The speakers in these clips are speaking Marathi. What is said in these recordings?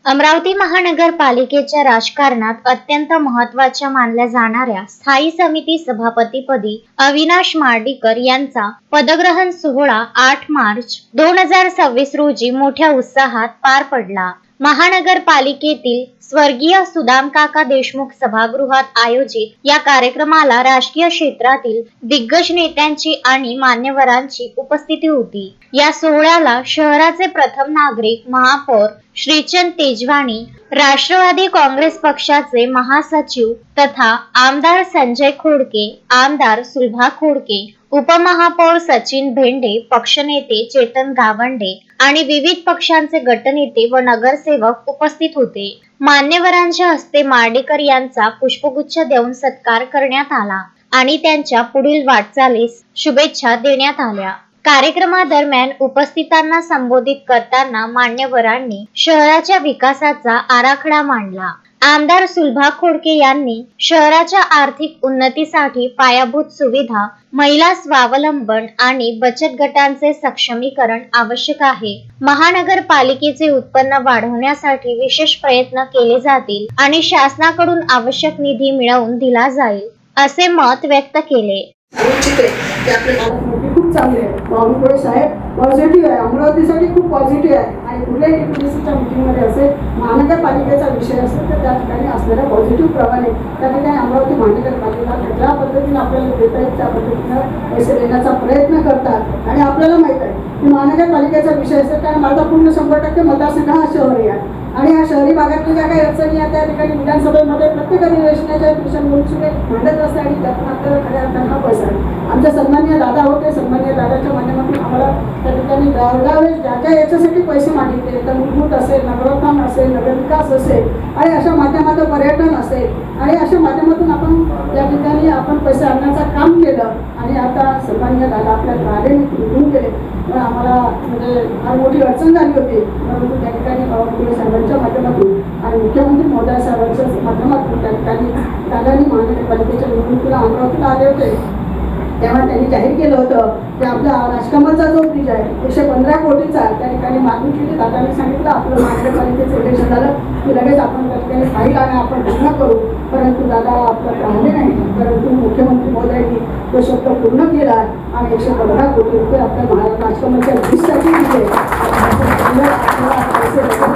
अमरावती महानगरपालिकेच्या राजकारणात अत्यंत महत्त्वाच्या मानल्या जाणाऱ्या स्थायी समिती सभापतीपदी अविनाश मार्डीकर यांचा पदग्रहण सोहळा 8 मार्च 2026 रोजी मोठ्या उत्साहात पार पडला. महानगरपालिकेतील स्वर्गीय सुदामकाका देशमुख सभागृहात आयोजित या कार्यक्रमाला राजकीय क्षेत्रातील दिग्गज नेत्यांची आणि मान्यवरांची उपस्थिती होती. या सोहळ्याला शहराचे प्रथम नागरिक महापौर श्रीचंद तेजवानी, राष्ट्रवादी काँग्रेस पक्षाचे महासचिव तथा आमदार संजय खोडके, आमदार सुलभा खोडके, उपमहापौर सचिन भेंडे, पक्षनेते चेतन गावंडे आणि विविध पक्षांचे गटनेते व नगरसेवक उपस्थित होते. मान्यवरांच्या हस्ते मार्डीकर यांचा पुष्पगुच्छ देऊन सत्कार करण्यात आला आणि त्यांच्या पुढील वाटचालीस शुभेच्छा देण्यात आल्या. कार्यक्रमादरम्यान उपस्थितांना संबोधित करताना मान्यवरांनी शहराच्या विकासाचा आराखडा मांडला. आमदार सुलभा खोडके यांनी शहराच्या आर्थिक उन्नतीसाठी पायाभूत सुविधा, महिला स्वावलंबन आणि बचत गटांचे सक्षमीकरण आवश्यक आहे. महानगरपालिकेचे उत्पन्न वाढवण्यासाठी विशेष प्रयत्न केले जातील आणि शासनाकडून आवश्यक निधी मिळवून दिला जाईल, असे मत व्यक्त केले. खूप चांगले आहे. बावनकुळे साहेब पॉझिटिव्ह आहे, अमरावतीसाठी खूप पॉझिटिव्ह आहे आणि कुठल्याही टीपीसीच्या मीटिंगमध्ये असेल, महानगरपालिकेचा विषय असेल तर त्या ठिकाणी असणाऱ्या पॉझिटिव्ह प्रमाणे त्या ठिकाणी अमरावती महानगरपालिकेला ज्या पद्धतीने आपल्याला देता येईल त्या पद्धतीनं पैसे देण्याचा प्रयत्न करतात. आणि आपल्याला माहीत आहे की महानगरपालिकेचा विषय असेल कारण माझा पूर्ण 100% मतदारसंघ हा शहरी आहे आणि ह्या शहरी भागातल्या ज्या काही अडचणी आहेत त्या ठिकाणी विधानसभेमध्ये प्रत्येक अधिवेशनाच्या दिवसांमध्ये मांडत असते आणि त्यातून आपल्याला खऱ्या अर्थानं हा पैसा आमच्या सन्माननीय दादा होते. सन्माननीय दादाच्या माध्यमातून आम्हाला त्या ठिकाणी गावगावे ज्या ज्या याच्यासाठी पैसे मागितले तर मूलभूत असेल, नगरोत्थान असेल, नगरविकास असेल आणि अशा माध्यमातून पर्यटन असेल आणि अशा माध्यमातून आपण त्या ठिकाणी आपण पैसे आणण्याचं काम केलं आणि आता सन्माननीय दादा आपल्याला आले निघून गेले. पण आम्हाला म्हणजे फार मोठी अडचण झाली होती, परंतु त्या ठिकाणी बावनकुळे साहेबांच्या माध्यमातून आणि मुख्यमंत्री महोदय साहेबांच्या माध्यमातून त्या ठिकाणी दादांनी महानगरपालिकेच्या निवडणुकीला अमरावतीला आले होते तेव्हा त्यांनी जाहीर केलं होतं की आपला राजकमलचा जो ब्रिज आहे 115 कोटीचा त्या ठिकाणी मागणी केली. दादांनी सांगितलं आपलं महानगरपालिकेचं इलेक्शन झालं की लगेच आपण त्या ठिकाणी फाईल आणि आपण पूर्ण करू, परंतु दादा आपलं राहिले नाही. परंतु मुख्यमंत्री महोदयांनी तो शब्द पूर्ण केला आणि 115 कोटी रुपये आपल्या राजकमलच्या ब्रिजसाठी दिले.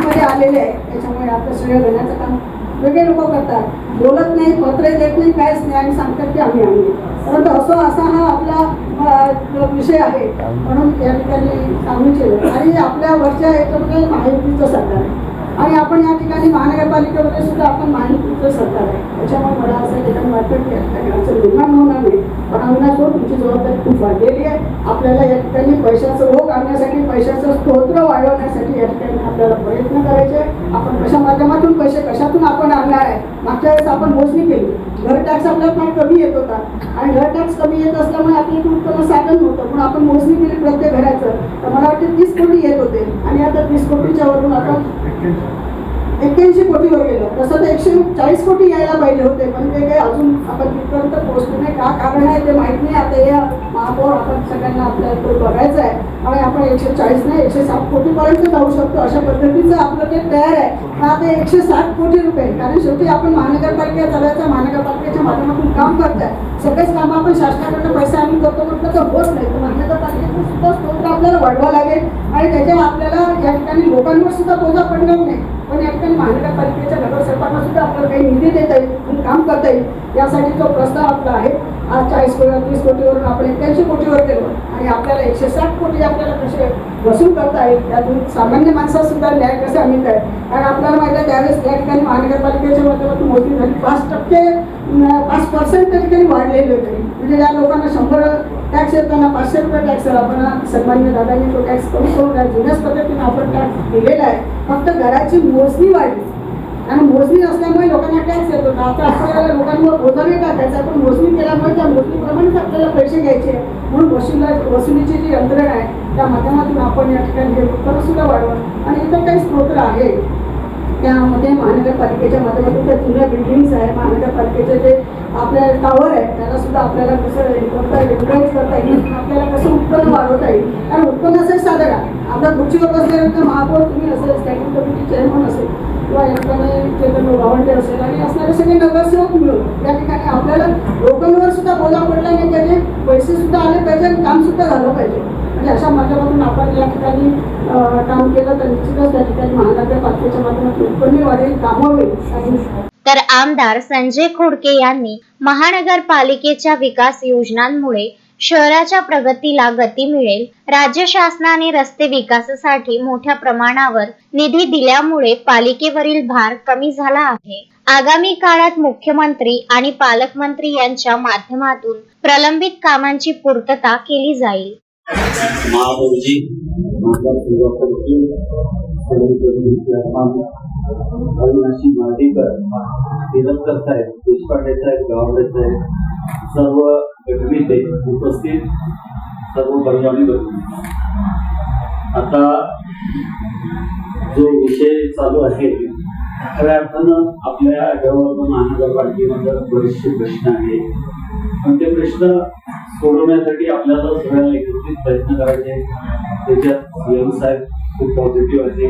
पैसे आलेले आहे त्याच्यामुळे आता श्रेय घेण्याचं काम वेगळे लोक करतात, बोलत नाही, पत्र देत नाही, काहीच नाही आणि सांगतात की आम्ही आणले. परंतु असा हा आपला विषय आहे म्हणून या ठिकाणी सांगू केलं. आणि आपल्या वरच्या याच्यामध्ये महायुतीचं सरकार आहे आणि आपण या ठिकाणी महानगरपालिकेमध्ये सुद्धा आपण महायुतीचं सरकार आहे. त्याच्यामुळे मला असं ठिकाणी वाटतं की या ठिकाणी अडचण निर्माण होणार नाही. पण अविनाश भाऊ तुमची जबाबदारी खूप वाढलेली आहे. आपल्याला या ठिकाणी पैशाचं ओघ आणण्यासाठी, पैशाचं स्तोत्र वाढवण्यासाठी या ठिकाणी आपल्याला प्रयत्न करायचे. आपण कशा माध्यमातून पैसे कशातून आपण आणणार आहे. मागच्या वेळेस आपण मोजणी केली, घर टॅक्स आपल्याला फार कमी येत होता आणि घर टॅक्स कमी येत असल्यामुळे आपल्याला उत्पन्न साधन नव्हतं, पण आपण मोजणी केली प्रत्येक घराचं तर मला वाटतं 30 कोटी येत होते आणि आता 30 कोटीच्या वरून आपण 81 कोटीवर गेलं. तसं तर 140 कोटी यायला पाहिजे होते पण ते काही अजून आपण तिथपर्यंत पोहोचलो नाही. का कारण आहे ते माहीत नाही. आता या महापौर आपण सगळ्यांना आपल्याला तो बघायचं आहे आणि आपण 140 नाही 160 कोटीपर्यंत जाऊ शकतो अशा पद्धतीचं आपलं ते तयार आहे. पण आता 160 कोटी रुपये कारण शेवटी आपण महानगरपालिका चालवायचं, महानगरपालिकेच्या माध्यमातून काम करताय. सगळेच कामं आपण शासनाकडनं पैसे आणून करतो म्हटलं तर होत नाही. तर महानगरपालिकेचं सुद्धा स्तोत्र आपल्याला वाढवा लागेल आणि त्याच्या आपल्याला या ठिकाणी लोकांवर सुद्धा बोजा पडणार नाही. पण या ठिकाणी महानगरपालिकेच्या नगरसेवकांना सुद्धा आपल्याला काही निधी देता येईल, काम करता येईल यासाठी जो प्रस्ताव आपला आहे. आज 40 कोटी 30 कोटीवरून आपण 81 कोटीवर गेलो आणि आपल्याला 160 कोटी आपल्याला कसे वसूल करता येईल, त्यातून सामान्य माणसाला सुद्धा न्याय कसा मिळत आहे. कारण आपल्याला माहिती आहे त्यावेळेस त्या ठिकाणी महानगरपालिकेच्या माध्यमातून मोठी झाली 5% त्या ठिकाणी वाढलेली होती. म्हणजे ज्या लोकांना 100 टॅक्स येताना 500 रुपये टॅक्स आपण सन्मान्य दादांनी तो टॅक्स कमी करून जुन्याच पद्धतीने आपण टॅक्स दिलेला आहे. फक्त घराची मोजणी वाढली आणि मोजणी असल्यामुळे लोकांना टॅक्स येत होता. आता आपल्याला लोकांवर बोजा नाही टाकायचा पण मोजणी केल्यामुळे त्या मोजणीप्रमाणेच आपल्याला पैसे घ्यायचे म्हणून वसुलीची जी यंत्रणा आहे त्या माध्यमातून आपण या ठिकाणी हे उत्पन्न सुद्धा वाढवं आणि इतर काही स्तोत्र आहे त्यामध्ये महानगरपालिकेच्या माध्यमातून त्या जुन्या बिल्डिंग्स आहे, महानगरपालिकेचे जे आपल्या टावर आहे त्याला सुद्धा आपल्याला कसं करता येईल, युटिलाइज करता येईल, आपल्याला कसं उत्पन्न वाढवता येईल. कारण उत्पन्न असेल साधं का आपल्या खुर्चीवर बसल्यानंतर महापौर तुम्ही असेल, स्टँडिंग कमिटी चेअरमन असेल किंवा या ठिकाणी चेतन गावंडे असेल आणि असणारे सगळे नगरसेवक मिळून या ठिकाणी आपल्याला लोकांवर सुद्धा बोला पडला नाही पाहिजे, पैसे सुद्धा आले पाहिजे आणि काम सुद्धा झालं पाहिजे. म्हणजे अशा माध्यमातून आपण या ठिकाणी काम केलं तर निश्चितच त्या ठिकाणी महानगरपालिकेच्या माध्यमातून उत्पन्न वाढेल, कामं होईल. तर आमदार संजय खोडके यांनी महानगरपालिकेच्या विकास योजनांमुळे शहराच्या प्रगतीला गती मिळेल, राज्य शासनाने रस्ते विकासासाठी मोठ्या प्रमाणावर निधी दिल्यामुळे पालिकेवरील भार कमी झाला आहे. आगामी काळात मुख्यमंत्री आणि पालकमंत्री यांच्या माध्यमातून प्रलंबित कामांची पूर्तता केली जाईल. महापौरजी अविनाशी मार्डीकर, तिरस्कर साहेब, देशपांडे साहेब, गावडे साहेब, सर्व गटनेते उपस्थित, सर्व परिवारी गट. आता जो विषय चालू आहे खऱ्या अर्थानं आपल्या डेव्हलपमेंट महानगरपालिकेमध्ये बरेचसे प्रश्न आहेत, पण ते प्रश्न सोडवण्यासाठी आपल्याला सगळ्यांना एकत्रित प्रयत्न करायचे. त्याच्यात सीएम साहेब खूप पॉझिटिव्ह आहे.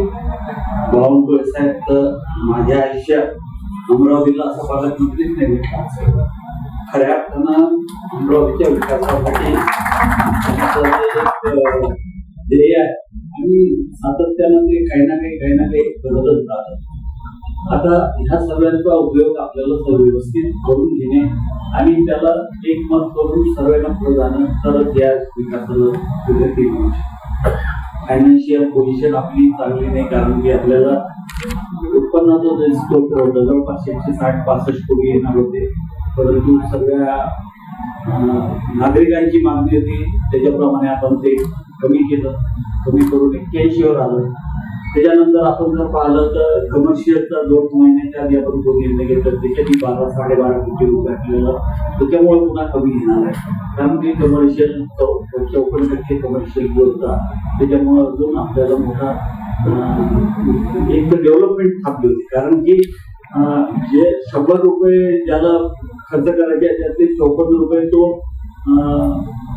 बावनकुळे साहेब तर माझ्या आयुष्यात अमरावतीला असं पालकमंत्रीच नाही भेटला. खऱ्या अर्थानं अमरावतीच्या विकासासाठी ध्येय आहे आणि सातत्यानं ते काही ना काही बदलत राहतात. आता ह्या सगळ्यांचा उपयोग आपल्याला व्यवस्थित करून घेणे आणि त्याला एकमत करून सर्वांना पुढे जाणं तरच या विकासाला प्रगती मिळू शकते. फायनान्शियल पोझिशन आपली चांगली नाही, कारण की आपल्याला उत्पन्नाचा जो स्त्रोत होता जवळपास 160-65 कोटी येणार होते, परंतु सगळ्या नागरिकांची मागणी होती त्याच्याप्रमाणे आपण ते कमी केलं, कमी करून 81 वर आलं. त्याच्यानंतर आपण जर पाहिलं तर कमर्शियलचा 2 महिन्याच्या आधी आपण जो निर्णय घेतला त्याच्यातही 12-12.5 कोटी रुपये आपल्याला त्याच्यामुळे पुन्हा कमी येणार आहे, कारण की कमर्शियल 54% कमर्शियल होता. त्याच्यामुळे अजून आपल्याला मोठा एक डेव्हलपमेंट थांबली होती, कारण की जे 100 रुपये ज्याला खर्च करायचे त्यातले 54 रुपये तो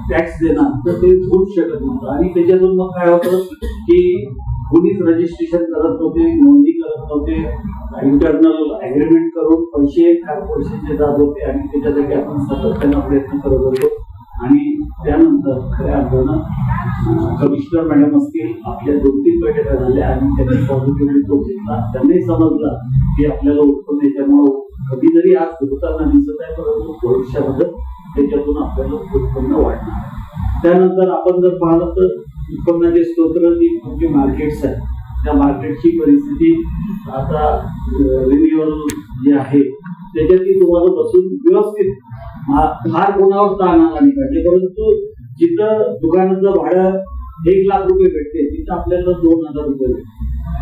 टॅक्स देणार तर ते होऊच शकत नव्हतं. आणि त्याच्यातून मग काय होतं की कोणीच रजिस्ट्रेशन करत नव्हते, नोंदणी करत नव्हते, इंटरनल अग्रीमेंट करून पैसे कॉर्पोरेशनचे जात होते आणि त्याच्यासाठी आपण सातत्यानं प्रयत्न करत होतो. आणि त्यानंतर खऱ्या अर्थानं कमिशनर मॅडम असतील, आपल्या 2-3 बैठका झाल्या आणि त्यांनी पॉझिटिव्हली तो घेतला. त्यांनाही समजलं की आपल्याला उत्पन्न याच्यामुळे कधी जरी आज होताना दिसत आहे, परंतु भविष्यामध्ये त्याच्यातून आपल्याला उत्पन्न वाढणार. त्यानंतर आपण जर पाहिलं तर उत्पन्नाचे स्त्रोत मार्केट्स आहेत, त्या मार्केटची परिस्थिती आता रिन्युअल जे आहे त्याच्यातही तुम्हाला बसून व्यवस्थित फार कोणावर ताण आला नाही पाहिजे, परंतु जिथं दुकानाचं भाडं 1 लाख रुपये भेटते तिथं आपल्याला 2,000 रुपये भेटते.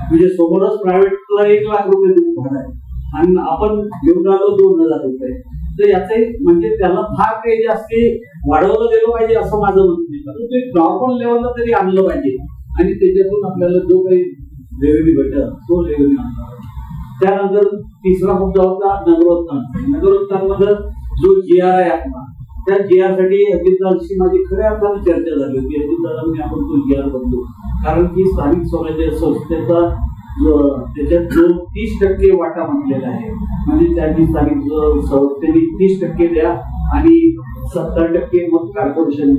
म्हणजे समोरच प्रायव्हेटला 1 लाख रुपये देऊन भाडं आहे आणि आपण घेऊन राहिलो 2,000 रुपये. तर याचे म्हणजे त्याला फार काही जास्त वाढवलं गेलं पाहिजे असं माझं म्हणणं नाही, परंतु एक नॉर्मल लेवलला तरी आणलं पाहिजे आणि त्याच्यातून आपल्याला जो काही रेव्हेन्यू भेटल तो रेव्हेन्यू आणला पाहिजे. त्यानंतर तिसरा मुद्दा होता नगरोत्थान. नगरोत्थानमध्ये जो GR आहे आपला, त्या GR साठी अजितदादांशी माझी खऱ्या अर्थाने चर्चा झाली होती. अजितदादांनी आपण तो GR बनलो, कारण की स्थानिक स्वराज्य संस्थेचा त्याच्यात जो 30% वाटा म्हटलेला आहे, म्हणजे त्यांनी स्थानिक संस्थेने 30% द्या आणि 70% मग कॉर्पोरेशन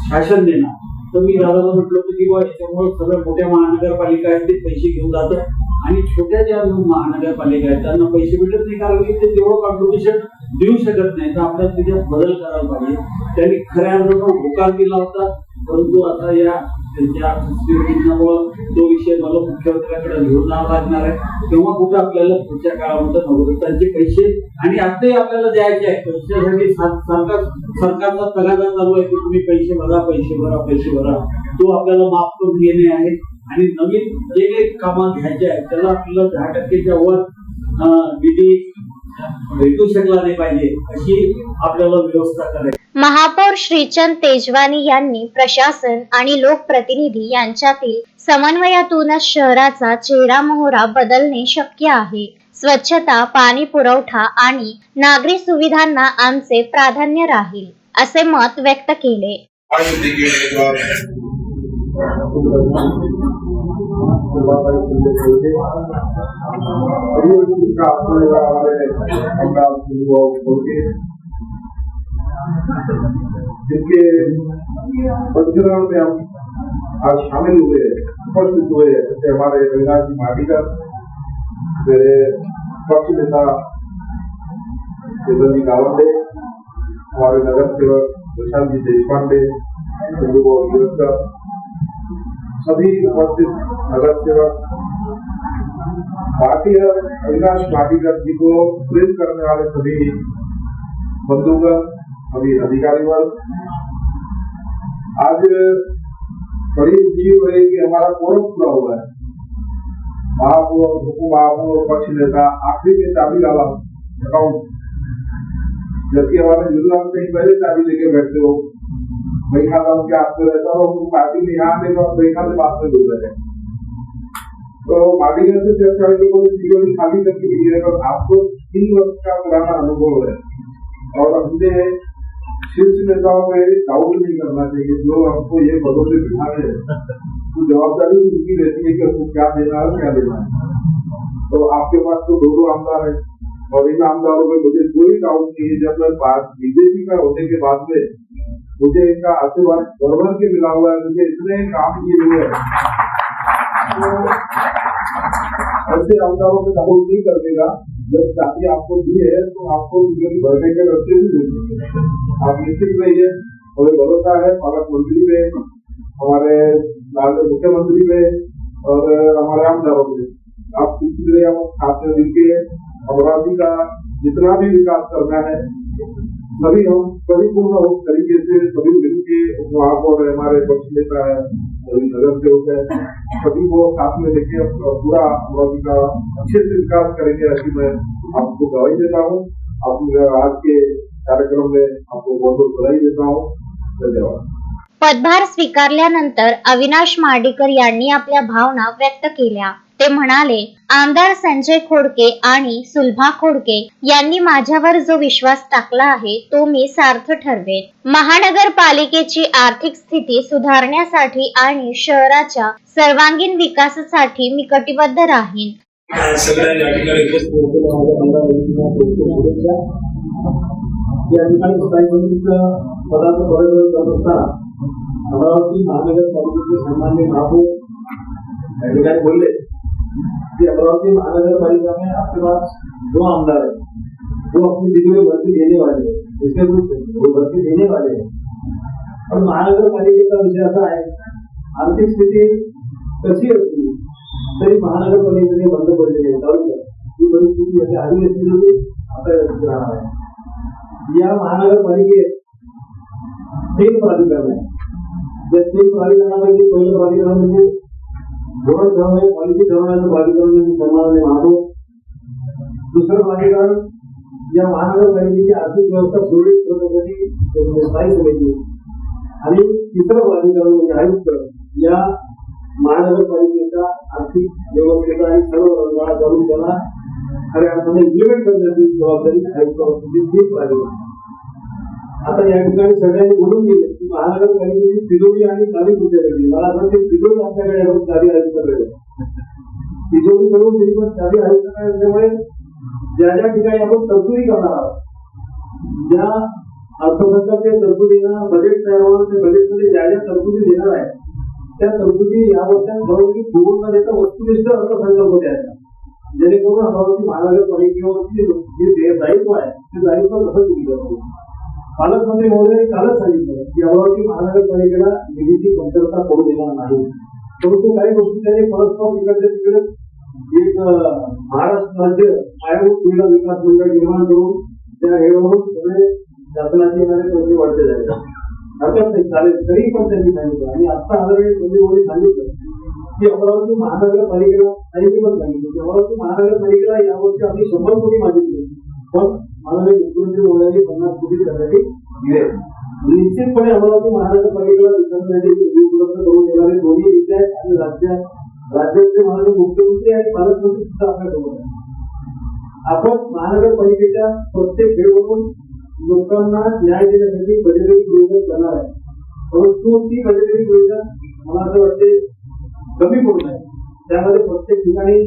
शासन देणार. तर मी दादाला म्हटलं होतं की बाबा याच्यामुळे सगळ्या मोठ्या महानगरपालिका आहेत ते पैसे घेऊन जातात आणि छोट्या ज्या महानगरपालिका आहेत त्यांना पैसे भेटत नाही, कारण की ते तेवढं कॉन्ट्रिब्युशन देऊ शकत नाही. तर आपल्याला त्याच्यात बदल करायला पाहिजे. त्यांनी खऱ्या अर्थानं होकार दिला होता, परंतु आता या त्यांच्या तो विषय मला मुख्यमंत्र्यांकडे घेऊन जावं लागणार आहे. तेव्हा कुठं आपल्याला पुढच्या काळामध्ये नगरोत्थानचे पैसे आणि आताही आपल्याला द्यायचे आहे. पैशासाठी सरकारचा तगादा चालू आहे की तुम्ही पैसे भरा, तो आपल्याला माफ करून घेणे आहे. आणि नवीन जे काही कामं घ्यायचे आहेत त्याला आपल्याला 10%च्या वर निधी भेटू शकला नाही पाहिजे अशी आपल्याला व्यवस्था करायची. महापौर श्रीचंद तेजवानी यांनी प्रशासन आणि लोकप्रतिनिधी यांच्यातील समन्वयातूनच शहराचा चेहरामोहरा बदलणे शक्य आहे. स्वच्छता, पाणी पुरवठा आणि नागरी सुविधांना आमचे प्राधान्य राहील, असे मत व्यक्त केले. सुभाताई फुले खोटे जिसका हमारे खोटे जिनके पंचकरण में हम आज शामिल हुए उपस्थित हुए, जैसे हमारे अविनाश जी माटीकर, मेरे पक्ष नेता शिवजी गावंडे, हमारे नगर सेवक प्रशांत जी देशपांडे, सभी उपस्थित नगर सेवक, भारतीय अविनाश माटीकर जी को प्रेम करने वाले सभी बंधुगण, सभी अधिकारी वर्ग, आज बड़ी खुशी हो रही कि हमारा कोरम पूरा हुआ है। महापौर पक्ष नेता आखिरी में चाबी डाला अकाउंट, जबकि हमारे युवराज कहीं पहले चाबी लेके बैठते हो, वही खाता उनके हाथ में रहता हो, उनको पार्टी में यहाँ आने का वही खाते बात में डूब रहे। तो माटीगर से चर्चा सीओडी खाली करके दिए, और आपको 3 वर्ष का पुराना अनुभव है, और हमने शीर्ष नेताओं में डाउट नहीं करना चाहिए। जो हमको ये पदों से बिठा रहे हैं तो जवाबदारी उनकी रहती है कि हमको क्या देना है क्या देना है। तो आपके पास तो 2 आमदार है, और इन आमदारों में मुझे कोई डाउट नहीं है। जब मैं बीजेपी का होने के बाद में मुझे इनका आशीर्वाद भर के मिला हुआ है, मुझे इतने काम किए हुए हैं, ऐसे आमदारों में डाउट नहीं कर देगा। जब चाबी आपको दी है तो आपको भरने के रास्ते भी देंगे, आप निश्चित रहिए। हमें भरोसा है पालक मंत्री में, हमारे मुख्यमंत्री में, और हमारे आमदारों में। आप इसलिए हम खाते देखिए, अमरावती का जितना भी विकास करना है सभी हम परिपूर्ण तरीके से सभी मिलके, वहाँ पर हमारे पक्ष नेता है, सभी नगर सेवक है, सभी को साथ में लेके पूरा अमरावती का अच्छे से विकास करेंगे, ऐसी मैं आपको गवाही देता हूँ। आज के कार्यक्रम में आपको बहुत बहुत बधाई देता हूँ। धन्यवाद। पदभार स्वीकारल्यानंतर अविनाश मार्डीकर यांनी आपल्या भावना व्यक्त केल्या। ते म्हणाले, आमदार संजय खोडके आणि सुलभा खोडके यांनी माझ्यावर जो विश्वास टाकला आहे तो मी सार्थ ठरवेन। महानगरपालिकेची आर्थिक स्थिती सुधारण्यासाठी आणि शहराच्या सर्वांगीण विकासासाठी मी कटिबद्ध राहीन। सगळ्या या ठिकाणी स्थायी समितीचं पदाचा पदग्रहण करत असताना अमरावती महानगरपालिकेचे सन्माननीय महापौर या ठिकाणी बोलले कि अमरावती महानगरपालिका में आपके पास 2 आमदार है, वो अपनी डिग्री भर्ती देने वाले हैं, इसके कुछ वो भर्ती देने वाले हैं। और महानगरपालिकेचा विषय असा आहे, आर्थिक स्थिती कशी असली तरी महानगरपालिकेने बंद पडलेली आहे, ही परिस्थिती अशी आधी असली होती, आता राहणार आहे। या महानगरपालिकेत 3 प्राधिकरण आहे। त्या 3 प्राधिकरणापैकी पहिलं प्राधिकरण म्हणजे धोरण ठरवणे, पॉलिसी ठरवण्याचं प्राधिकरण म्हणजे सन्माननीय महापौर। दुसरं प्राधिकरण या महानगरपालिकेची आर्थिक व्यवस्था सुरळीत करण्यासाठी स्थायी समिती, आणि तिसरं प्राधिकरण म्हणजे आयुक्त या महानगरपालिकेच्या आर्थिक व्यवस्थेचा आणि सर्व रंगाळा घालून त्याला खऱ्या अर्थाने इम्प्लिमेंट करण्याची जबाबदारी आयुक्त असलेली प्राधिकरण। आता या ठिकाणी सगळ्यांनी बोलून गेले की महानगरपालिकेची तिजोरी आणि चावी कुठेकडे, मला असं वाटतं तिजोरी आपल्याकडे आहे, चावी आयुक्ताकडे, तिजोरी कडून पण चावी आयुक्ताकडे असल्यामुळे ज्या ज्या ठिकाणी आपण तरतुदी करणार आहोत, ज्या अर्थसंकल्पीय तरतुदींना बजेट तयार होणार, त्या बजेटमध्ये ज्या ज्या तरतुदी देणार आहे त्या तरतुदी या वर्षात ठरवून की फुगून न देता वस्तुनिष्ठ अर्थसंकल्प द्यायचा, जेणेकरून अमरावती महानगरपालिकेवरती जे दायित्व आहे ते दायित्व कसं दिलं जातं। पालकमंत्री महोदयांनी कालच सांगितलं की अमरावती महानगरपालिकेला निधीची कमतरता पडू देणार नाही, परंतु काही गोष्टी त्यांनी परस्पर तिकडच्या तिकडे एक महाराष्ट्र राज्य पायाभूत सुविधा विकास मंडळ निर्माण करून त्या हेडवरून सगळे शासनाचे येणारे पैसे वाढते झाले, हरकत नाही, चालेल, तरी पण त्यांनी सांगितलं। आणि आता आदरणीय मोदी सांगितलं की अमरावती महानगरपालिकेला, त्यांनी पण सांगितलं की अमरावती महानगरपालिकेला यावर्षी आम्ही 100 कोटी मागितले, पण माननीय मुख्यमंत्री महोदयांनी 50 कोटी त्यासाठी दिले। निश्चितपणे अमरावती महानगरपालिकेला विकासासाठी निधी उपलब्ध करून देणारे दोन्ही विद्यार्थी आणि राज्याचे माननीय मुख्यमंत्री आणि पालकमंत्री सुद्धा आपल्यासोबत आहे। आपण महानगरपालिकेच्या प्रत्येक खेळवरून लोकांना न्याय देण्यासाठी बजेटरी योजना करणार आहे, परंतु ती बजेटरी योजना मला असं वाटते कमी पडत आहे। त्यामध्ये प्रत्येक ठिकाणी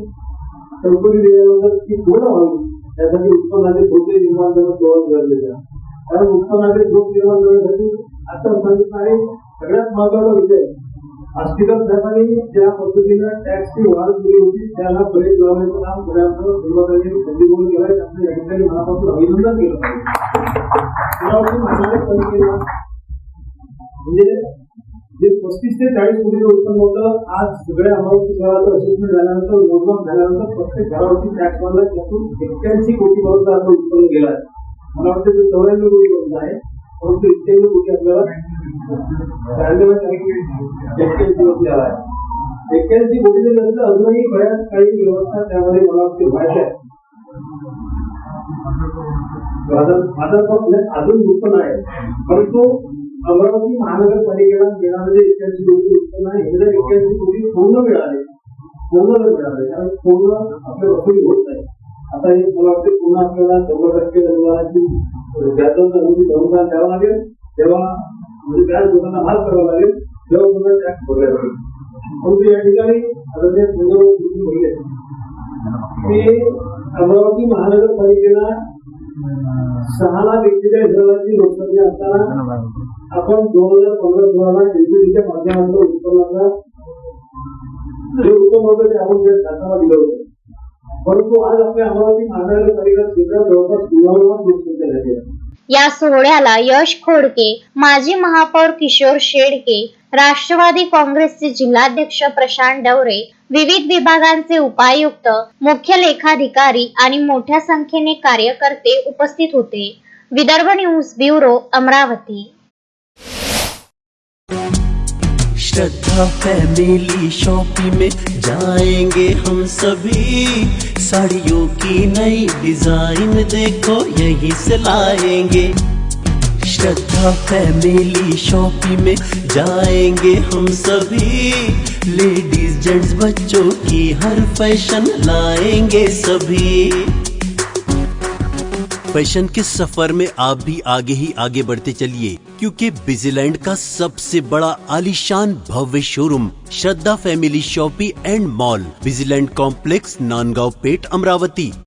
चौकटी दिल्यानंतर ती पूर्ण व्हावी त्यासाठी उत्पन्नाचे धोके निर्माण करणं तेवढंच गरजेचं आहे. कारण उत्पन्नाचे धोक निर्माण करण्यासाठी आता सांगितलं आहे सगळ्यात महत्वाचा विषय आष्टीकर साहेबांनी ज्या पद्धतीनं टॅक्सची वाढ केली होती त्याला ब्रेक लावण्याचं काम सगळ्यांचं सुरुवातीने संधी केलंय त्यांचं या ठिकाणी मनापासून अभिनंदन केलं पाहिजे. महानगरपालिकेला म्हणजे जे 35 ते 40 कोटीचं उत्पन्न होतं आज सगळ्या अमरावती शहराचं असेसमेंट झाल्यानंतर मोजमाप झाल्यानंतर प्रत्येक घरावरती टॅक्स वाढला त्यातून 81 कोटीपर्यंत आता उत्पन्न गेलं आहे. मला वाटतं ते 94 कोटीपर्यंत आहे परंतु 81 कोटी आपल्याला 81 कोटी आला आहे. 81 कोटीचे नंतर अजूनही बऱ्याच काही व्यवस्था त्यामध्ये मला वाटते व्हायच्या आहे. बाजारभाव अजून उत्पन्न आहे परंतु अमरावती महानगरपालिकेला मिळालेले 81 कोटी उत्पन्न आहे. 81 कोटी पूर्ण मिळाले कारण पूर्ण आपल्या वसुली होत नाही. आता हे मला वाटते पुन्हा आपल्याला 100% अनुदानाची व्याजाचा अनुदान द्यावं लागेल तेव्हा म्हणजे व्याज लोकांना माफ करावं लागेल तेव्हा पुन्हा टॅक्स भरला जाईल. परंतु या ठिकाणी आदरणीय संजय बोलले की अमरावती महानगरपालिकेला 6,41,000 लोकसंख्या असताना आपण 2015-16 एलपीडीच्या माध्यमातून उत्पन्नाचा जे उत्पन्न होतं ते आपण शासनाला दिलं होतं. परंतु आज आपल्या अमरावती महानगरपालिका क्षेत्रात जवळपास 9 लोकसंख्या झाली आहे. या सोहळ्याला यश खोडके, माजी महापौर किशोर शेडके, राष्ट्रवादी काँग्रेसचे जिल्हाध्यक्ष प्रशांत डवरे, विविध विभागांचे उपायुक्त, मुख्य लेखाधिकारी आणि मोठ्या संख्येने कार्यकर्ते उपस्थित होते. Vidarbha news bureau, Amravati. Shraddha family shopping में जाएंगे हम सभी, साड़ियों की नई डिजाइन देखो यहीं से लाएंगे. श्रद्धा फैमिली शॉपिंग में जाएंगे हम सभी, लेडीज जेंट्स बच्चों की हर फैशन लाएंगे सभी. फैशन के सफर में आप भी आगे ही आगे बढ़ते चलिए क्योंकि बिजीलैंड का सबसे बड़ा आलीशान भव्य showroom Shraddha family shopping and mall, Busyland complex, Nandgaon Peth, Amravati.